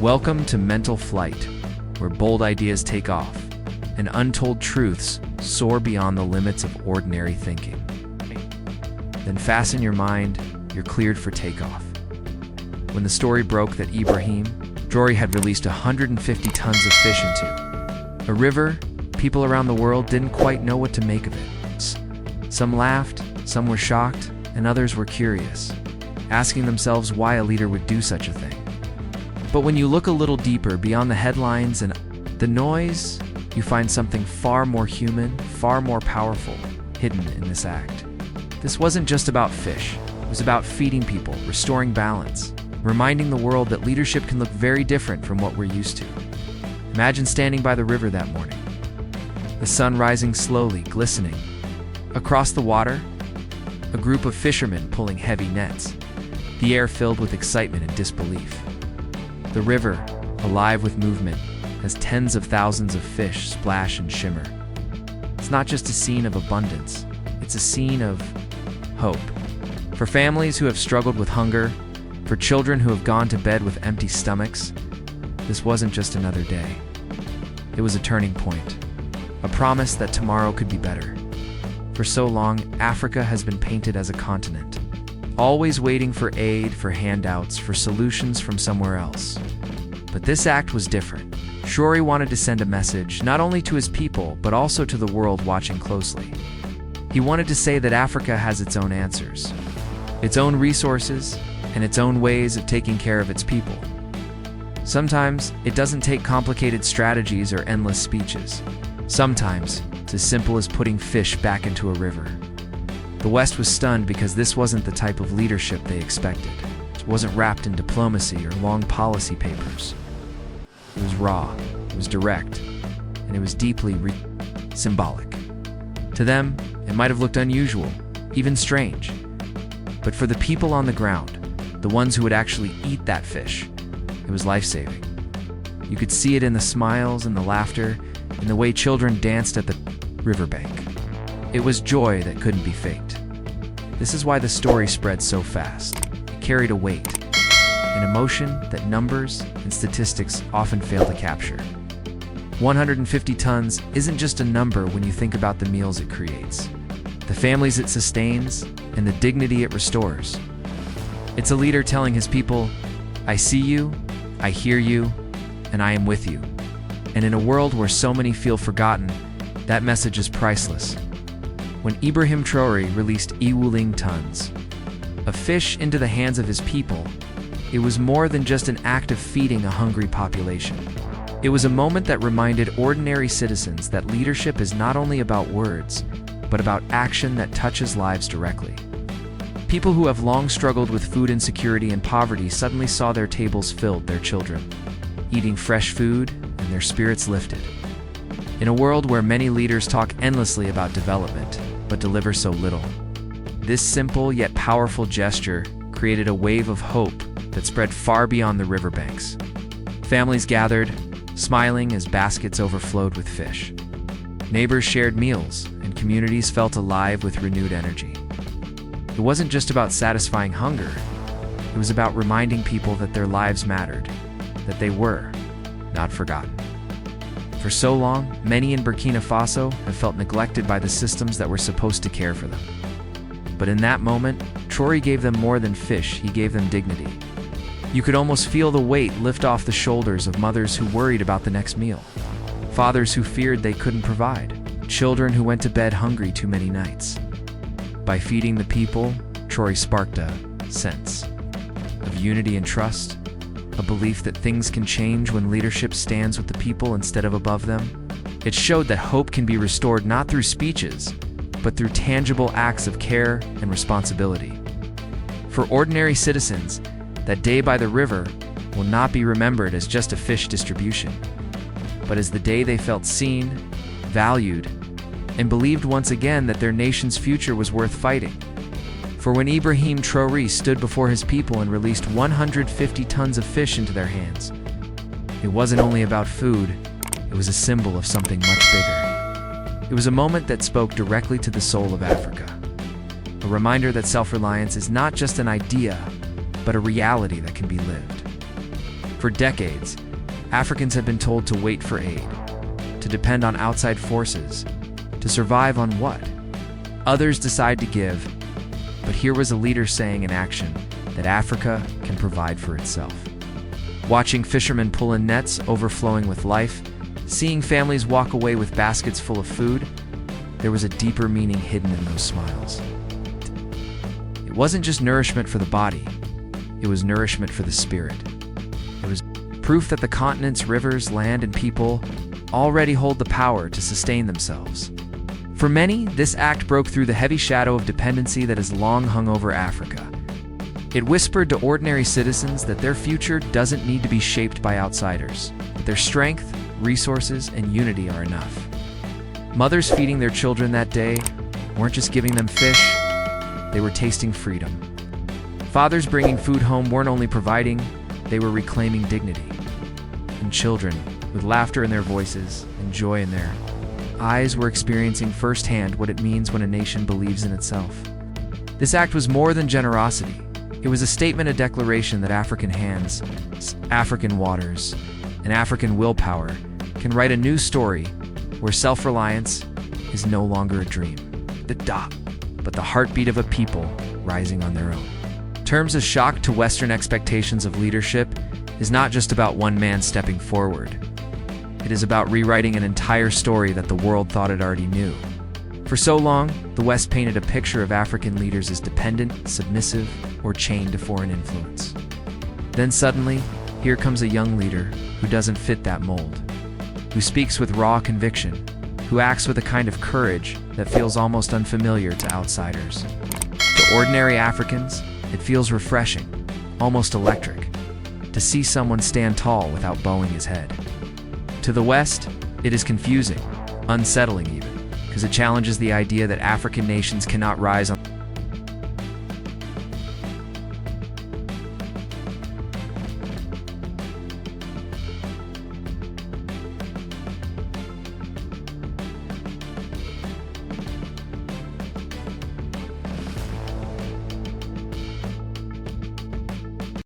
Welcome to Mental Flight, where bold ideas take off and untold truths soar beyond the limits of ordinary thinking. Then fasten your mind, you're cleared for takeoff. When the story broke that Ibrahim Traoré had released 150 tons of fish into a river, people around the world didn't quite know what to make of it. Some laughed, some were shocked, and others were curious, asking themselves why a leader would do such a thing. But when you look a little deeper beyond the headlines and the noise, you find something far more human, far more powerful, hidden in this act. This wasn't just about fish. It was about feeding people, restoring balance, reminding the world that leadership can look very different from what we're used to. Imagine standing by the river that morning, the sun rising slowly, glistening. Across the water, a group of fishermen pulling heavy nets, the air filled with excitement and disbelief. The river, alive with movement, as tens of thousands of fish splash and shimmer. It's not just a scene of abundance, it's a scene of hope. For families who have struggled with hunger, for children who have gone to bed with empty stomachs, this wasn't just another day. It was a turning point, a promise that tomorrow could be better. For so long, Africa has been painted as a continent, always waiting for aid, for handouts, for solutions from somewhere else. But this act was different. Traoré wanted to send a message, not only to his people, but also to the world watching closely. He wanted to say that Africa has its own answers, its own resources, and its own ways of taking care of its people. Sometimes, it doesn't take complicated strategies or endless speeches. Sometimes, it's as simple as putting fish back into a river. The West was stunned because this wasn't the type of leadership they expected. It wasn't wrapped in diplomacy or long policy papers. It was raw, it was direct, and it was deeply symbolic. To them, it might have looked unusual, even strange. But for the people on the ground, the ones who would actually eat that fish, it was life-saving. You could see it in the smiles and the laughter, in the way children danced at the riverbank. It was joy that couldn't be faked. This is why the story spread so fast. It carried a weight, an emotion that numbers and statistics often fail to capture. 150 tons isn't just a number when you think about the meals it creates, the families it sustains, and the dignity it restores. It's a leader telling his people, I see you, I hear you, and I am with you. And in a world where so many feel forgotten, that message is priceless. When Ibrahim Traoré released tons of fish into the hands of his people, it was more than just an act of feeding a hungry population. It was a moment that reminded ordinary citizens that leadership is not only about words, but about action that touches lives directly. People who have long struggled with food insecurity and poverty suddenly saw their tables filled, their children eating fresh food, and their spirits lifted. In a world where many leaders talk endlessly about development, but deliver so little, this simple yet powerful gesture created a wave of hope that spread far beyond the riverbanks. Families gathered, smiling as baskets overflowed with fish. Neighbors shared meals, and communities felt alive with renewed energy. It wasn't just about satisfying hunger, it was about reminding people that their lives mattered, that they were not forgotten. For so long, many in Burkina Faso have felt neglected by the systems that were supposed to care for them. But in that moment, Traoré gave them more than fish, he gave them dignity. You could almost feel the weight lift off the shoulders of mothers who worried about the next meal, fathers who feared they couldn't provide, children who went to bed hungry too many nights. By feeding the people, Traoré sparked a sense of unity and trust, a belief that things can change when leadership stands with the people instead of above them. It showed that hope can be restored not through speeches, but through tangible acts of care and responsibility. For ordinary citizens, that day by the river will not be remembered as just a fish distribution, but as the day they felt seen, valued, and believed once again that their nation's future was worth fighting. For when Ibrahim Traoré stood before his people and released 150 tons of fish into their hands, it wasn't only about food, it was a symbol of something much bigger. It was a moment that spoke directly to the soul of Africa, a reminder that self-reliance is not just an idea, but a reality that can be lived. For decades, Africans have been told to wait for aid, to depend on outside forces, to survive on what? Others decide to give, but here was a leader saying in action that Africa can provide for itself. Watching fishermen pull in nets overflowing with life, seeing families walk away with baskets full of food, there was a deeper meaning hidden in those smiles. It wasn't just nourishment for the body, it was nourishment for the spirit. It was proof that the continent's rivers, land, and people already hold the power to sustain themselves. For many, this act broke through the heavy shadow of dependency that has long hung over Africa. It whispered to ordinary citizens that their future doesn't need to be shaped by outsiders, that their strength, resources, and unity are enough. Mothers feeding their children that day weren't just giving them fish, they were tasting freedom. Fathers bringing food home weren't only providing, they were reclaiming dignity. And children, with laughter in their voices and joy in their eyes, were experiencing firsthand what it means when a nation believes in itself. This act was more than generosity. It was a statement, a declaration that African hands, African waters, and African willpower can write a new story where self-reliance is no longer a dream, but the heartbeat of a people rising on their own. Terms as shock to Western expectations of leadership is not just about one man stepping forward. It is about rewriting an entire story that the world thought it already knew. For so long, the West painted a picture of African leaders as dependent, submissive, or chained to foreign influence. Then suddenly, here comes a young leader who doesn't fit that mold, who speaks with raw conviction, who acts with a kind of courage that feels almost unfamiliar to outsiders. To ordinary Africans, it feels refreshing, almost electric, to see someone stand tall without bowing his head. To the West, it is confusing, unsettling even, because it challenges the idea that African nations cannot rise on